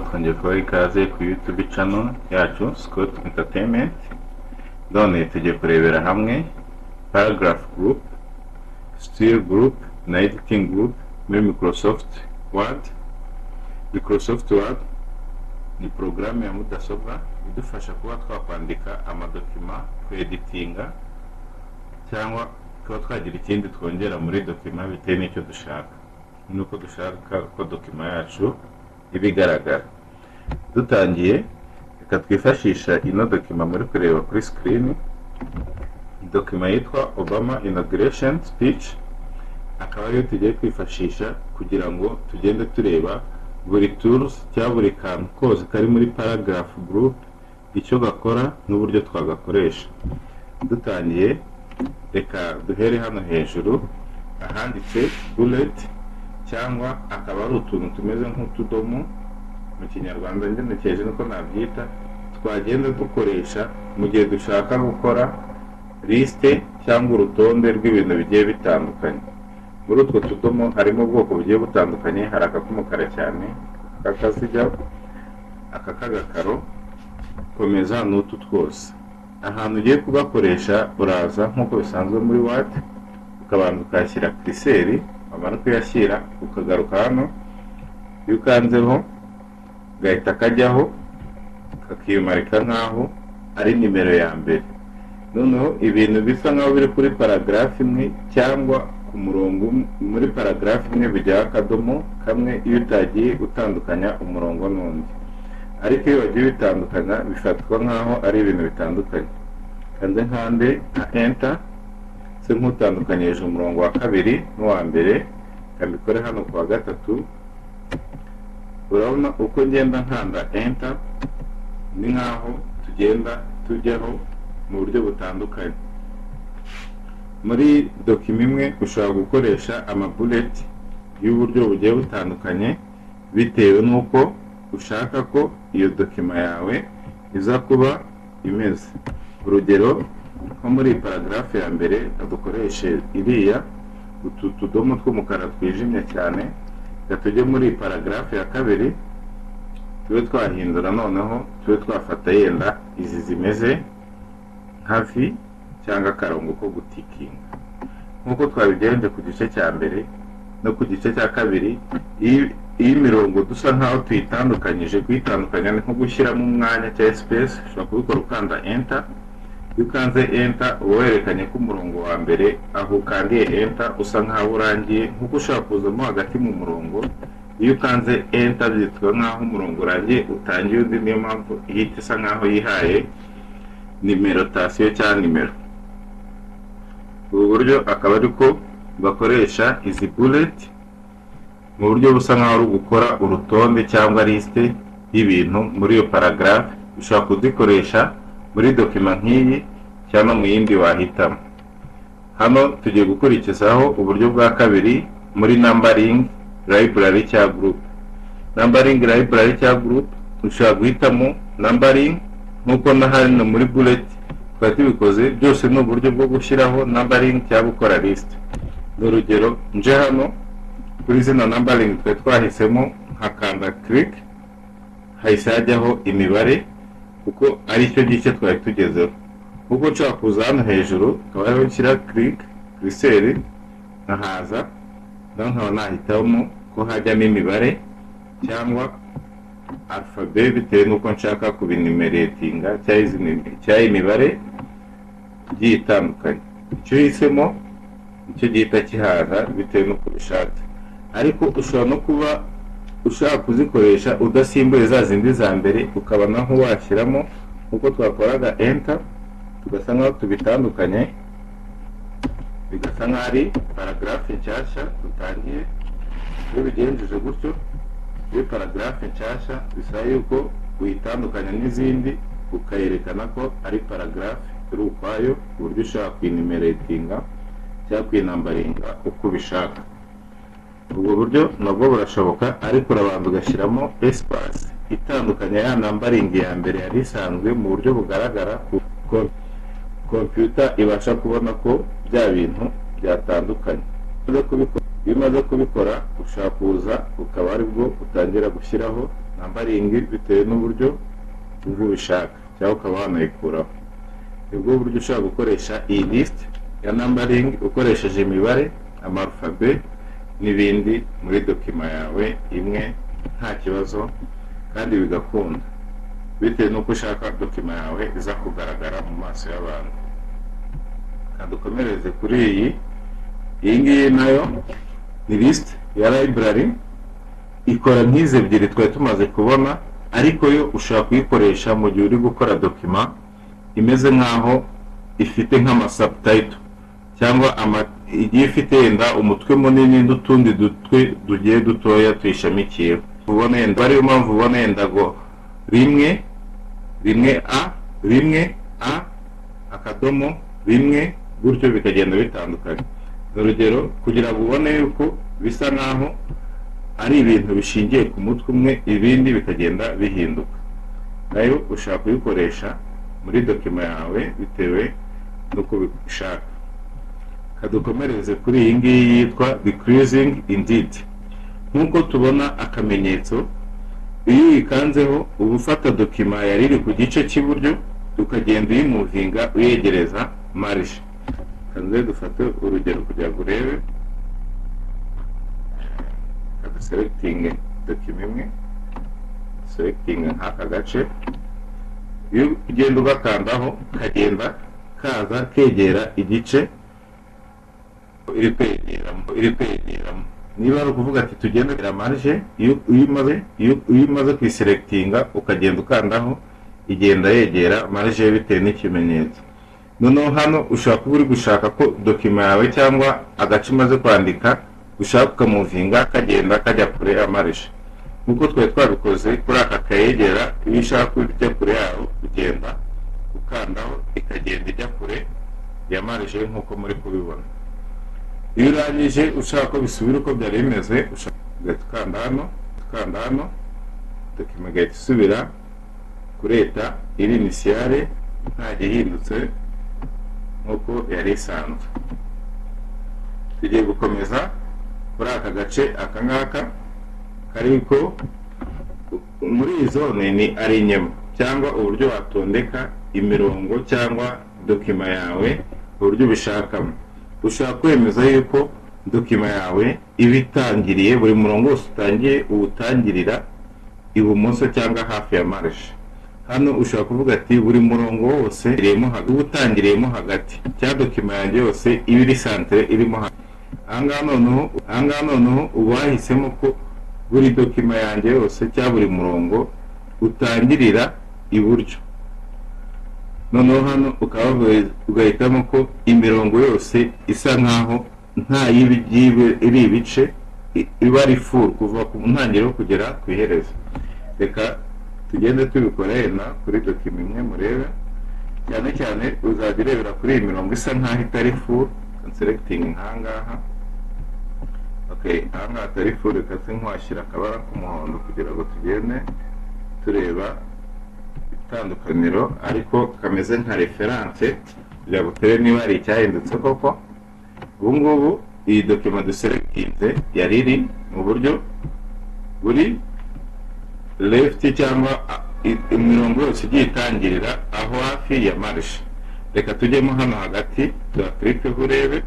twongeye kubaha ikaze ku YouTube channel yacu Scott Entertainment. None tugiye kurebera hamwe paragraph group, still group na editing group muri Microsoft Word. Microsoft Word ni programme ya mudasobwa idufasha kuba twakwandika amadokima, editinga cyangwa kuba twagira ikindi twongera muri dokima bitewe n'icyo dushaka. Nuko dushaka ko dokima yacu ibigaragara. Dutangiye reka twifashisha ino dokima muri kureba kuri screen. Dokima yitwa Obama Inauguration Speech, akaba ariyo tugiye kwifashisha kugira ngo tugende tureba buri tools cyangwa buri kantu kose kari muri paragraph group icyo gakora n'uburyo twagakoresha. Dutangiye reka duhere hano hejuru ahanditse bullet, cyangwa akaba ari utuntu tumeze nk'utudomo mu kinyarwanda ngenekereje nuko nabyita, twagenda dukoresha mu gihe dushaka gukora liste cyangwa urutonde rw'ibintu bigiye bitandukanye. Muri utwo tudomo harimo ubwoko bugiye butandukanye, hari akakumukara cyane, akakazijya, akakagakaro, komeza n'utu twose. Ahantu ugiye kugakoresha uraza nk'uko bisanzwe muri Word, ukabanza ukashyira curseur, wamara kuyashyira ukagaruka hano, iyo ukanzeho gahita kajyaho kakimarika nkaho ari nimero ya mbere. Noneho ibintu bisa nkaho biri kuri paragraph imwe cyangwa ku murongo muri paragraph imwe bijya akadomo kamwe iyo utagiye utandukanya umurongo n'undi, ariko iyo wagiye bitandukanya bifatwa nkaho ari ibintu bitandukanye. Kanze nkande nka enter se nk'utandukanyije umurongo wa kabiri n'uwa mbere, kambikore hano ku wa gatatu. Urabona uko ngenda nkanda enter ni nkaho tugenda tujyaho mu buryo butandukanye. Muri dokima imwe ushobora gukoresha amabullet y'uburyo bugiye butandukanye bitewe n'uko ushaka ko iyo dokima yawe iza kuba imeze. Urugero nko muri paragraph ya mbere dukoreshe iriya utu tudomo tw'umukara twijimye cyane, tujye muri paragraph ya kabiri tube twahindura, noneho tube twafata yenda izi zimeze nka V cyangwa akarongo ko gutikinga nk'uko twabigenje ku gice cya mbere no ku gice cya kabiri. Iyi mirongo dusa nkaho tuyitandukanyije, kuyitandukanya ni nko gushyiramo umwanya cya space. Ushobora kubikora ukanda enter. Iyo ukanze enter uba werekanye ko umurongo wa mbere aho ukandiye enter usa nkaho urangiye, nk'uko ushobora kuzamo hagati mu murongo. Iyo ukanze enter byitwa nkaho umurongo urangiye utangiye undi, niyo mpamvu ihita isa nkaho yihaye numerotation cyangwa nimero. Ubu buryo akaba ariko bakoresha izi bullet mu buryo busa nkaho ari gukora urutonde cyangwa liste y'ibintu muri iyo paragraph. Ushobora kuzikoresha muri dokima nk'iyi cyangwa mu yindi wahitamo. Hano tugiye gukurikizaho uburyo bwa kabiri muri numbering library cya group. Numbering library cya group ushobora guhitamo numbering nk'uko na hano muri bullet twari tubikoze. Byose ni uburyo bwo gushyiraho numbering cyangwa gukora list. Urugero nje hano kuri zino numbering twari twahisemo nkakanda click, hahise hajyaho imibare kuko ari cyo gice twari tugezeho. Kuko nshobora kuza hano hejuru akaba ariho nshyira click curseur nkahaza, nkaba nahitamo ko hajyamo imibare cyangwa alphabet bitewe n'uko nshaka kubinumeratinga cyangwa imibare igiye itandukanye. Icyo hisemo nicyo gihita kihaza bitewe n'uko ubishatse, ariko ushobora no kuba ushaka kuzikoresha udasimbuye za zindi za mbere, ukaba naho washyiramo uko twakoraga enter, tugasa nkaho tubitandukanye, bigasa nkaho ari paragraph nshyashya dutangiye. Iyo bigenjeje gutyo kuri paragraph nshyashya bisaba yuko uyitandukanya n'izindi ukayerekana ko ari paragraph iri ukwayo, ku buryo ushaka kwinumeratinga cyangwa kwinambaringa uko ubishaka. Ubwo buryo nabwo burashoboka, ariko urabanza ugashyiramo espace itandukanya ya numbering ya mbere yari isanzwe mu buryo bugaragara kuko computer ibasha kubona ko bya bintu byatandukanye. Iyo umaze kubikora ushaka kuza ukaba aribwo utangira gushyiraho numbering bitewe n'uburyo ubwo ubishaka, cyangwa ukaba wanayikuraho. Ubwo buryo ushobora gukoresha iyi list ya numbering ukoresheje imibare, amarufabe n'ibindi muri dokima yawe imwe nta kibazo kandi bigakunda, bitewe n'uko ushaka dokima yawe iza kugaragara mu maso y'abantu. Kandi ukomereze kuri iyi ngiyi nayo ni list ya library, ikora nk'izi ebyiri twari tumaze kubona, ariko yo ushobora kuyikoresha mu gihe uri gukora dokima imeze nk'aho ifite nk'amasubtitle, cyangwa igiye ifite yenda umutwe munini n'utundi dutwe tugiye dutoya tuyishamikiyeho. Ubona yenda ariyo mpamvu ubona yenda ngo rimwe a akadomo rimwe, gutyo bikagenda bitandukanye. Urugero kugira ngo ubone yuko bisa nk'aho ari ibintu bishingiye ku mutwe umwe, ibindi bikagenda bihinduka. Nayo ushaka kuyikoresha muri dokima yawe bitewe n'uko bishaka. Kadukomereze kuri iyi ngiyi yitwa decreasing indeed. Nk'uko tubona akamenyetso, iyo uyikanzeho uba ufata dokima yari iri ku gice cy'iburyo ukagenda uyimuvinga uyegereza marge. Kanze dufate urugero kugira ngo urebe. Selecting dokima imwe, selecting nk'aka gace, iyo ugenda ugakandaho kagenda kaza kegera igice iri kwegeramo. Niba ari ukuvuga ati tugenda marge, iyo umaze kuyiselectinga ukagenda ukandaho igenda yegera marge bitewe n'ikimenyetso. Noneho hano ushaka kuba uri gushaka ko dokima yawe cyangwa agace umaze kwandika ushaka ukamuvinga kagenda kajya kure ya marge, nk'uko twari twabikoze kuri aka kayegera. Iyo ushaka kujya kure yaho ugenda ukandaho ikagenda ijya kure ya marge nk'uko muri kubibona. Iyo urangije ushaka ko bisubira uko byari bimeze, ushaka ukanda hano dokima igahita isubira kuri eta iri initiale nta gihindutse nk'uko yari isanzwe. Tugiye gukomeza kuri aka gace aka ngaka kariko muri iyi zone ni ari inyama, cyangwa uburyo watondeka imirongo cyangwa dokima yawe uburyo ubishakamo. Ushaka kwemeza yuko dokima yawe iba itangiriye, buri murongo wose utangiye uwutangirira ibumoso cyangwa hafi ya marge. Hano ushobora kuvuga ati buri murongo wose utangiriyemo hagati, cyangwa dokima yanjye yose iba iri centre irimo hagati. Ahangaha noneho uba wahisemo ko buri dokima yanjye yose cyangwa buri murongo utangirira iburyo. Noneho hano ukaba ugahitamo ko imirongo yose isa nkaho nta iri ibice, iba ari full kuva ku ntangiriro kugera ku iherezo. Reka tugende tubikora yenda kuri dokima imwe murebe, cyane cyane uzajya urebera kuri iyi mirongo isa nkaho itari full. Selecting ahangaha, okay, ahangaha atari full, reka se nkwashyira akabara k'umuhondo kugira ngo tugende tureba itandukaniro, ariko kameze nka reference kugira ngo turebe niba hari icyahindutse koko. Ubu ngubu iyi dokima duselectinze yari iri mu buryo buri left, cyangwa imirongo yose igiye itangirira aho hafi ya marge. Reka tujyemo hano hagati tuhaklike urebe.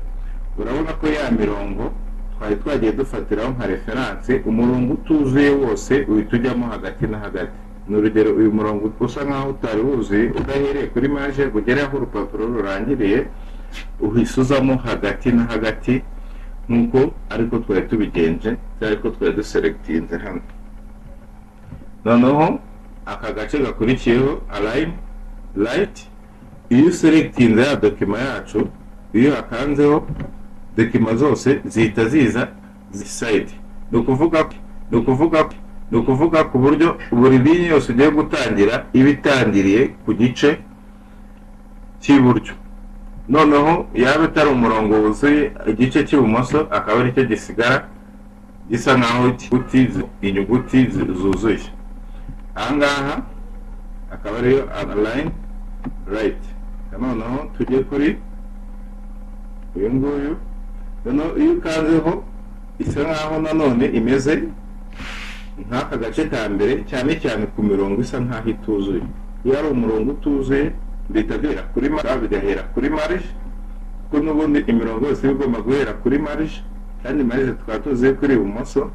Urabona ko ya mirongo twari twagiye dufatiraho nka reference, umurongo utuzuye wose uhita ujyamo hagati na hagati. Ni urugero, uyu murongo usa nkaho utari wuzuye udahereye kuri marge ugere aho urupapuro rurangiriye, uhise uzamo hagati na hagati nk'uko ariko twari tubigenje, ariko twari duselectinze hano. Noneho aka gace gakurikiyeho align right, iyo selectinze ya dokima yacu, iyo akanzeho dokima zose zihita ziza side. Ni ukuvuga ku buryo buri linye yose ugiye gutangira iba itangiriye ku gice cy'iburyo. Noneho yaba itari umurongo wuzuye, igice cy'ibumoso akaba ari cyo gisigara gisa nkaho inyuguti zuzuye. Ahangaha akaba ariyo align right. Noneho tujye kuri uyu nguyu. Noneho iyo ukanzeho isa nkaho nanone imeze nk'aka gace ka mbere cyane cyane ku mirongo isa nk'aho ituzuye. Iyo ari umurongo utuzuye bihita bihera kuri marge, bigahera kuri marge, kuko n'ubundi imirongo yose igomba guhera kuri marge, kandi marge tukaba tuzi kuri ibumoso.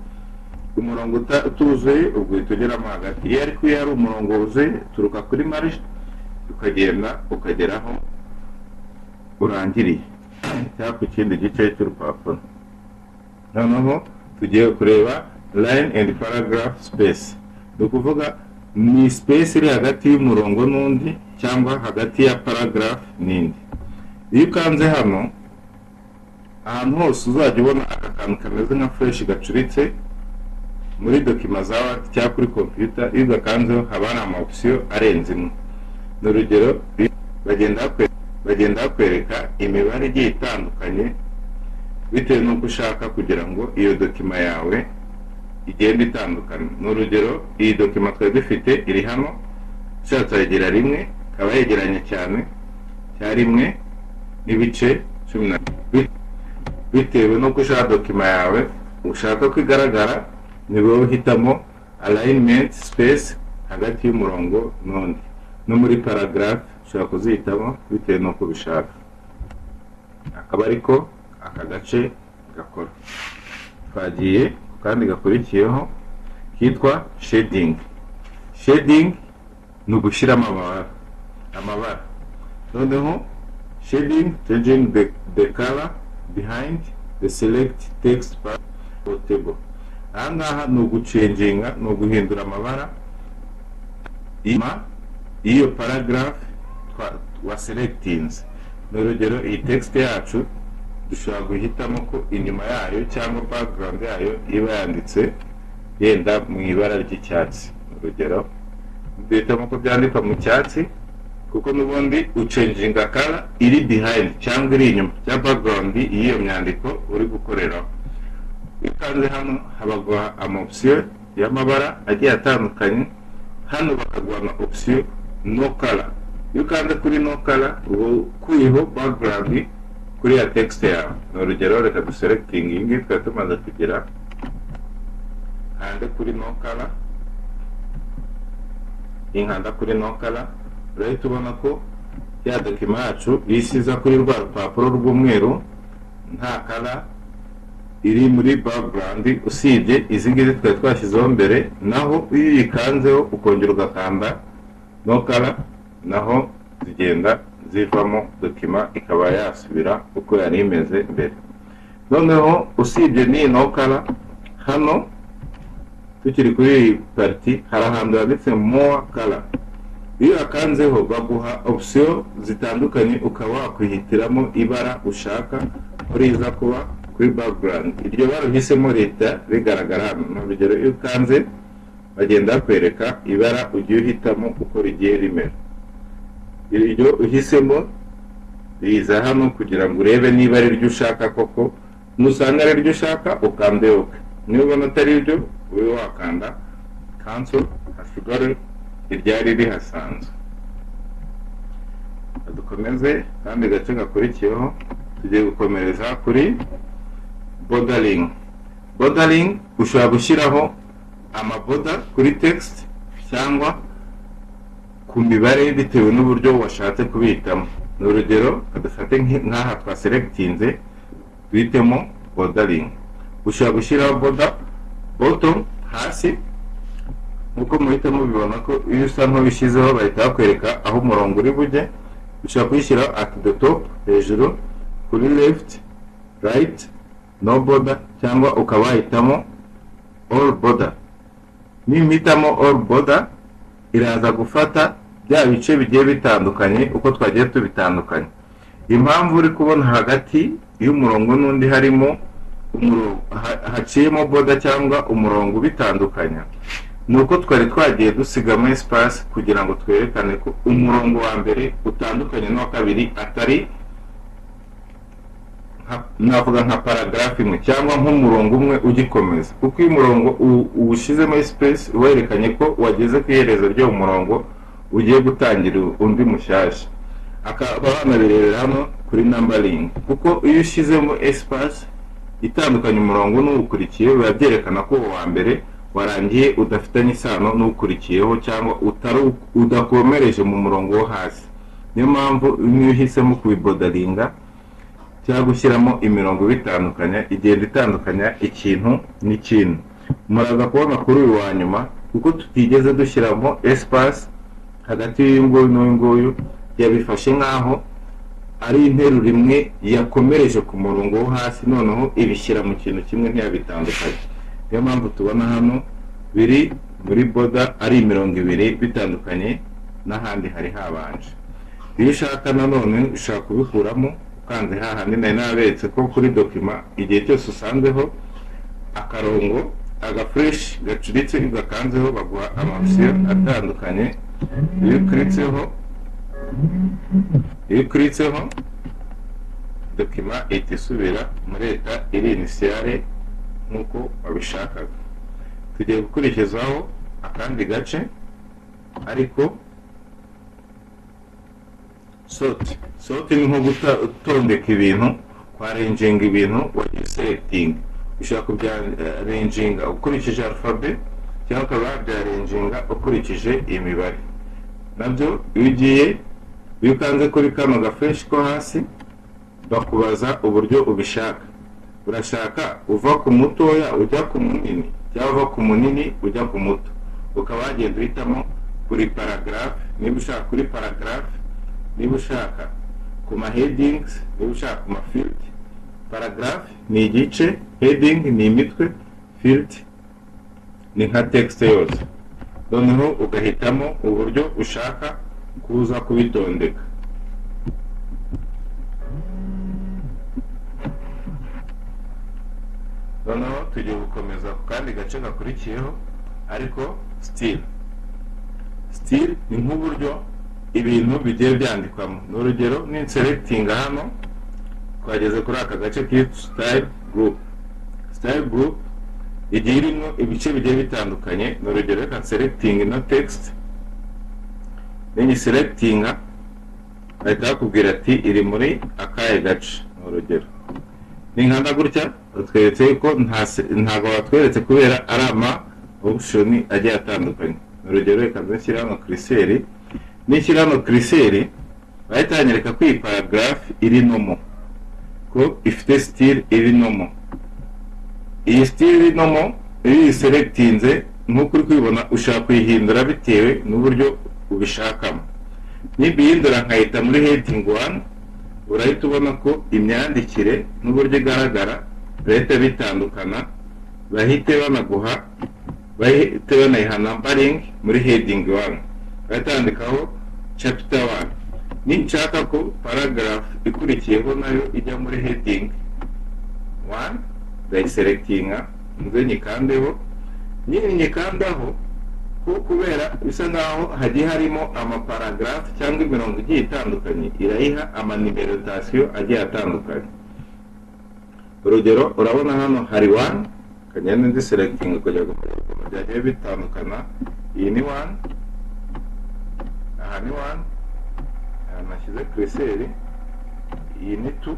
Umurongo utuzuye ubwo uhita ugeramo hagati. Iyo ariko iyo ari umurongo wuzuye turuka kuri marge ukagenda ukageraho urangiriye cyangwa ku kindi gice cy'urupapuro. Noneho tugiye kureba line and paragraph space. Ni ukuvuga ni space iri hagati y'umurongo n'undi cyangwa hagati ya paragraph n'indi. Iyo ukanze hano, ahantu hose uzajya ubona aka kantu kameze nka flash gacuritse muri dokima za Word cyangwa kuri computer. Iyo ugakanzeho haba hari ama option arenze imwe. Ni urugero, bagenda bakwereka imibare igiye itandukanye bitewe n'uko ushaka kugira ngo iyo dokima yawe igenda itandukana. Ni urugero, iyi dokima twari dufite iri hano, ushatse yegera rimwe, ikaba yegeranye cyane cya rimwe n'ibice 12. Bitewe n'uko ushaka dokima yawe ushaka ko igaragara, ni wowe uhitamo alignment space hagati y'umurongo n'undi. No muri paragraph ushobora kuzihitamo bitewe n'uko ubishaka. Akaba ariko aka gace gakora. Twagiye kandi gakurikiyeho kitwa shading. Shading ni ugushyiramo amabara. Noneho shading, changing the color behind the select text part or table. Ahangaha ni ugucenginga, ni uguhindura amabara iyo paragraph wa selectings. Ni urugero, iyi text yacu dushobora guhitamo ko inyuma yayo cyangwa background yayo iba yanditse yenda mu ibara ry'icyatsi. Urugero, duhitamo ko byandikwa mu cyatsi kuko n'ubundi ucenginga color iri behind cyangwa iri inyuma ya background y'iyo myandiko uri gukoreraho. Kandi hano habaguha ama option y'amabara agiye atandukanye. Hano bakaguha ama option no color. Iyo ukanze kuri no color ukuyeho background kuri ya text yawe. Ni urugero, reka duselecting iyi ngiyi twari tumaze kugera hande kuri no color. Inkanda kuri no color, urahita ubona ko ya dokima yacu isiza kuri rwa rupapuro rw'umweru nta color iri muri background, usibye izi ngizi twari twashyizeho mbere. Naho iyo uyikanzeho ukongera ugakanda no color, naho zigenda zivamo dokima ikaba yasubira uko yari imeze mbere. Noneho usibye n'iyi no color, hano tukiri kuri iyi parti hari ahantu handitse more color. Iyo akanzeho baguha option zitandukanye, ukaba wakwihitiramo ibara ushaka uriza kuba kuri background. Iryo bara uhisemo leta rigaragara hano. Mu rugero, iyo ukanze bagenda bakwereka ibara ugiye uhitamo uko rigiye rimera. Iryo uhisemo riza hano kugira ngo urebe niba ari ryo ushaka koko. Nusanga ari ryo ushaka ukande OK. Niba ubona atari ryo ube wakanda cancel, hasigare iryari rihasanzwe. Dukomeze kandi gace gakurikiyeho tugiye gukomereza kuri bordering. Bordering ushobora gushyiraho amaboda kuri text cyangwa ku mibare bitewe n'uburyo washatse kubitamo. Ni urugero, dufate nk'aha twaselectinze duhitemo bordering. Ushobora gushyiraho border bottom hasi, nkuko muhitamo bibona ko iyo usa nk'ubishyizeho bahita bakwereka aho umurongo uri bujye. Ushobora kuyishyiraho at the top hejuru, kuri left, right, no border, cyangwa ukaba wahitamo all border. Nimpitamo all border iraza gufata bya bice bigiye bitandukanye uko twagiye tubitandukanye. Impamvu uri kubona hagati y'umurongo n'undi harimo haciyemo border cyangwa umurongo bitandukanya, nuko twari twagiye dusigamo espace kugira ngo twerekane ko umurongo wa mbere utandukanye n'uwa kabiri, atari navuga nka paragraph imwe cyangwa nk'umurongo umwe ugikomeza. Kuko uyu murongo uwushizemo space werekanye ko wageze ku iherezo ryo murongo ugiye gutangira undi mushyashya. Akaba banabirebera hano kuri numbering, kuko iyo ushizemo espace itandukanye umurongo n'ukurikiye biba byerekana ko uwa mbere warangiye udafitanye isano n'ukurikiyeho cyangwa udakomereje mu murongo wo hasi. Niyo mpamvu iyo uhisemo kubibodaringa cyangwa gushyiramo imirongo bitandukanya, igenda itandukanya ikintu n'ikindi. Muraza kubona kuri uyu wa nyuma kuko tutigeze dushyiramo espace hagati y'uyu nguyu n'uyu nguyu, yabifashe nk'aho ari interuro imwe yakomereje ku murongo wo hasi, noneho ibishyira mu kintu kimwe ntiyabitandukanye. Niyo mpamvu tubona hano biri muri boda ari imirongo ibiri bitandukanye, n'ahandi hari habanje. Iyo ushaka nanone ushaka kubikuramo ukanze hahandi nari naberetse ko kuri dokima igihe cyose usanzeho akarongo agafureshi gacuritse ugakanzeho baguha amapsiyo atandukanye. Iyo ukritseho dokima ihita isubira muri leta iri inisiyare nk'uko wabishakaga. Tugiye gukurikizaho akandi gace ariko sort ni nko gutondeka ibintu, kwarenjinga ibintu wagiye selecting. Ushaka kubyarenjinga ukurikije alphabet cyangwa ukaba wabyarenjinga ukurikije imibare. Nabyo iyo ukanze kuri kano gafresh ko hasi bakubaza uburyo ubishaka. Urashaka uva ku mutoya ujya ku munini cyangwa uva ku munini ujya ku muto, ukaba wagenda uhitamo kuri paragraph. Niba ushaka kuri paragraph, niba ushaka ku ma headings, niba ushaka ku ma field. Paragraph ni igice, heading ni imitwe, field ni nka text yose. Noneho ugahitamo uburyo ushaka kuza kubitondeka. Noneho tugiye gukomeza ku kandi gace gakurikiyeho ariko still ni nk'uburyo ibintu bigiye byandikwamo. N'urugero ni selecting hano twageze kuri aka gace kitwa style group igiye irimo ibice bigiye bitandukanye. N'urugero reka selecting no text, then selecting ahita bakubwira ati iri muri akahe gace. N'urugero ni nkanda gutya batweretse ko ntago batweretse kubera ari ama option agiye atandukanye. N'urugero reka nshyira hano curseur, nishyira hano curseur bahita banyereka ko iyi paragraph iri nomo, ko ifite style iri nomo. Iyi style iri nomo iri selectinze nk'uko uri kubibona, ushaka kuyihindura bitewe n'uburyo ubishakamo. Nibihindura nkahita muri heading 1, urahita ubona ko imyandikire n'uburyo igaragara bahita bitandukana. Bahite banayiha numbering muri heading 1, bahita bandikaho chapter 1. Ninshaka ko paragraph ikurikiyeho nayo ijya muri heading 1, ndayiselectinga nze nyikandeho. Nyikandaho kubera bisa nkaho hagiye harimo amaparagraph cyangwa imirongo igiye itandukanye, irayiha amanimerotation agiye atandukanye. Urugero urabona hano hari 1, kagenda ndi selecting kugira ngo byagiye bitandukana. Iyi ni 1, aha ni 1, nashyize curseur. Iyi ni 2,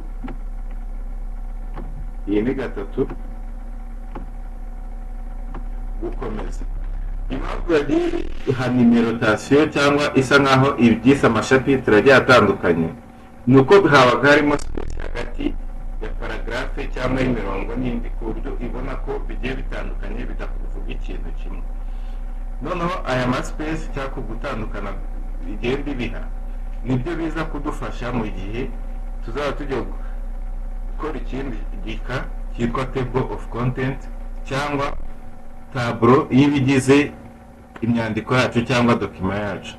iyi ni 3. Gukomeza impamvu yagiye ha numerotation cyangwa isa nkaho ibyisa amashapitre agiye atandukanye, nuko habaga harimo space hagati ya paragraph cyangwa imirongo n'indi, ku buryo ibona ko bigiye bitandukanye bidakuvuga ikintu kimwe. Noneho aya ma space cyangwa gutandukana bigenda biha nibyo biza kudufasha mu gihe tuzaba tujya gukora ikindi gika cyitwa table of content cyangwa tableau y'ibigize imyandiko yacu cyangwa dokima yacu.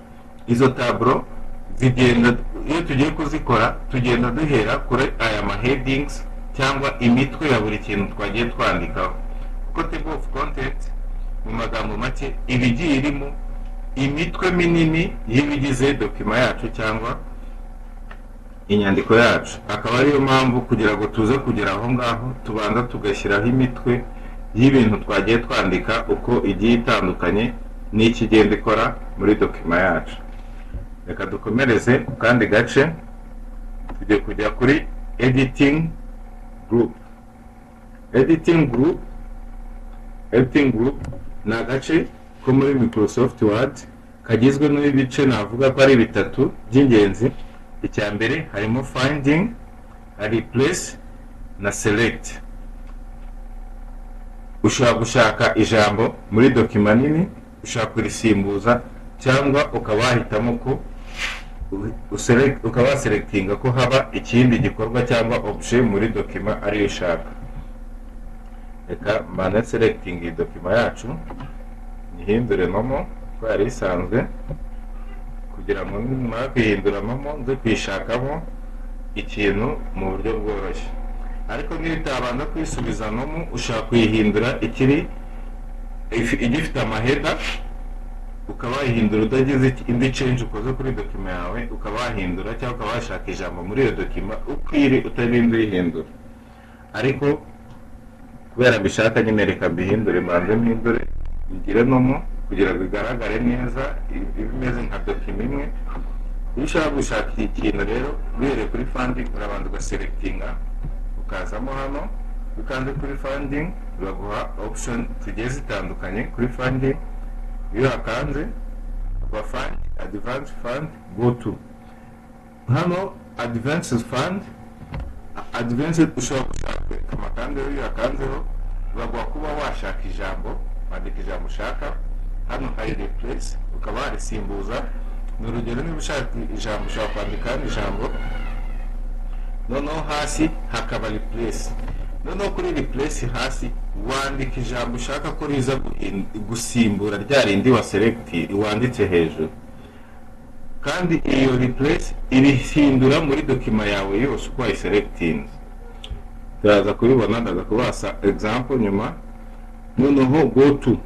Izo tableau zigenda, iyo tugiye kuzikora tugenda duhera kuri aya ma headings cyangwa imitwe ya buri kintu twagiye twandikaho, kuko table of content mu magambo make ibigiye irimo imitwe minini y'ibigize dokima yacu cyangwa inyandiko yacu. Akaba ariyo mpamvu kugira ngo tuze kugera aho ngaho tubanza tugashyiraho imitwe y'ibintu twagiye twandika uko igiye itandukanye n'ikigenda ikora muri dokima yacu. Reka dukomereze kandi gace, tujye kujya kuri editing group. Editing group ni agace ko muri Microsoft Word kagizwe n'ibice navuga ko ari bitatu by'ingenzi. Icya mbere harimo finding, replace na select. Ushobora gushaka ijambo muri dokima nini, ushaka kurisimbuza, cyangwa ukaba wahitamo ko ukaba waselectinga ko haba ikindi gikorwa cyangwa option muri dokima ariyo ushaka. Reka mbane selecting iyi dokima yacu, nihindure momo ko yari isanzwe, kugira ngo nimara kwihindura momo nze kwishakamo ikintu mu buryo bworoshye. Ariko niba utabanza kwisubiza momo, ushaka kuyihindura igifite amaheda, ukaba wahindura utagize indi change ukoze kuri dokima yawe, ukaba wahindura cyangwa ukaba washaka ijambo muri iyo dokima ukwiri utarinze uyihindura. Ariko kubera mbishaka nyine reka mbihindure, mbanze mpindure bigire nomo kugira ngo bigaragare neza bimeze nka dokima imwe. Iyo ushaka gushaka ikintu rero uhereye kuri funding, urabanza ugaselectinga, ukazamo hano, ukanze kuri funding baguha option zigiye zitandukanye. Kuri funding iyo hakanze kwa fund, advanced fund, go to. Hano advanced fund, advanced ushobora gushaka amakande iyo hakanzeho baguha kuba washaka ijambo, wandika ijambo ushaka. Hano hari replace, ukaba warisimbuza. Ni urugero niba ushaka ijambo ushobora kwandika ijambo, noneho hasi hakaba replace. Noneho kuri replace hasi wandika ijambo ushaka ko riza gusimbura rya rindi wa select wanditse hejuru, kandi iyo replace irihindura muri dokima yawe yose uko wayiselectinze. Turaza kubibona, ndaza kubasa example nyuma. Noneho go to,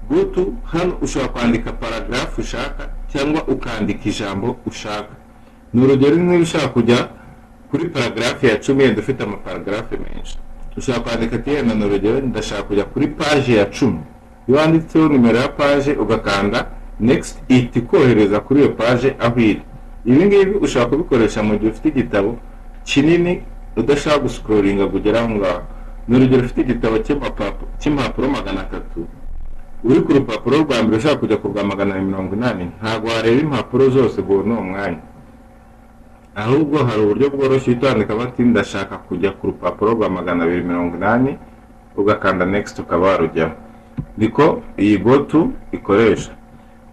go to hano ushobora kwandika paragraph ushaka cyangwa ukandika ijambo ushaka. Ni urugero niba ushaka kujya kuri paragraph ya 10 yenda ufite amaparagraph menshi, ushaka kwandika ati yenda ni urugero ndashaka kujya kuri page ya 10. Iyo wanditseho nimero ya page ugakanda next, ihita ikohereza kuri iyo page aho iri. Ibi ngibi ushaka kubikoresha mu gihe ufite igitabo kinini udashaka guscrollinga kugera aho ngaho. Ni urugero ufite igitabo cy'impapuro 300, uri ku rupapuro rwa mbere ushaka kujya ku rwa 180, ntabwo wareba impapuro zose ngo ni umwanya. Ahubwo hari uburyo bworoshye utandika bati ndashaka kujya ku rupapuro rwa 280, ugakanda next ukaba warujyaho. Niko iyi go to ikoresha.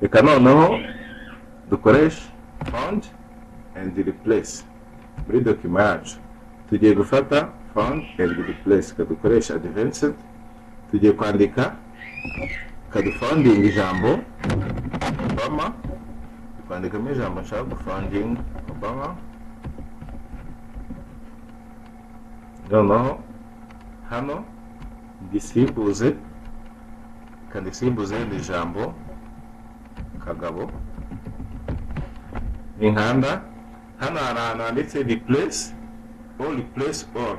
Reka noneho dukoresha found and replace muri dokima yacu. Tugiye gufata found and replace, kadukoresha advanced. Tugiye kwandika kadufunding ijambo Obama, kwandikamo ijambo nshaka gufunding Obama. Noneho hano ndisimbuze, kandisimbuze ijambo Kagabo. Ninkanda hano handitse replace or replace all.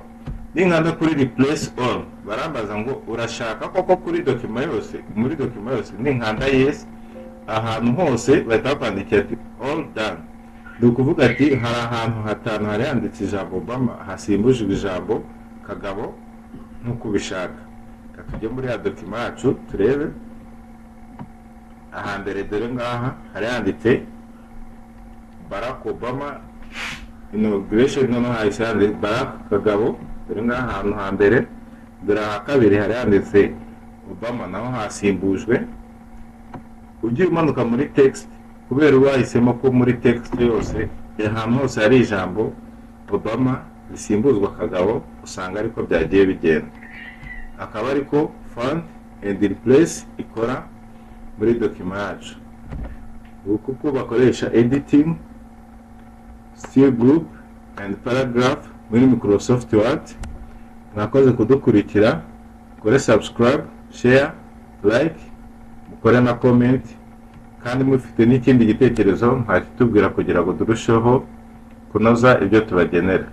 Ninkanda kuri replace all barambaza ngo urashaka koko kuri dokima yose, muri dokima yose. Ninkanda yes, ahantu hose bahita kwandikira ati all done. Dukuvuga ati hari ahantu hatanu hari handitse ijambo Obama, hasimbujwe ijambo Kagabo nkuko ubishaka. Katujye muri ya dokima yacu turebe. Ahambere dore ngaha hari handitse Barack Obama inauguration, noneho hahise handitse Barack Kagabo. Dore ngaha ahantu hambere. Dore aha kabiri hari handitse Obama, naho hasimbujwe. Ugiye umanuka muri text, kubera wahisemo ko muri text yose ahantu hose hari ijambo Obama risimbuzwa Kagabo, usanga ariko byagiye bigenda. Akaba ariko found and replace ikora muri dokima yacu. Uko bakoresha editing, style group and paragraph muri Microsoft Word. Mwakoze kudukurikira, kore subscribe, share, like, mukore na comment, kandi mufite n'ikindi gitekerezo mwatubwira kugira ngo turusheho kunoza ibyo tubagenera.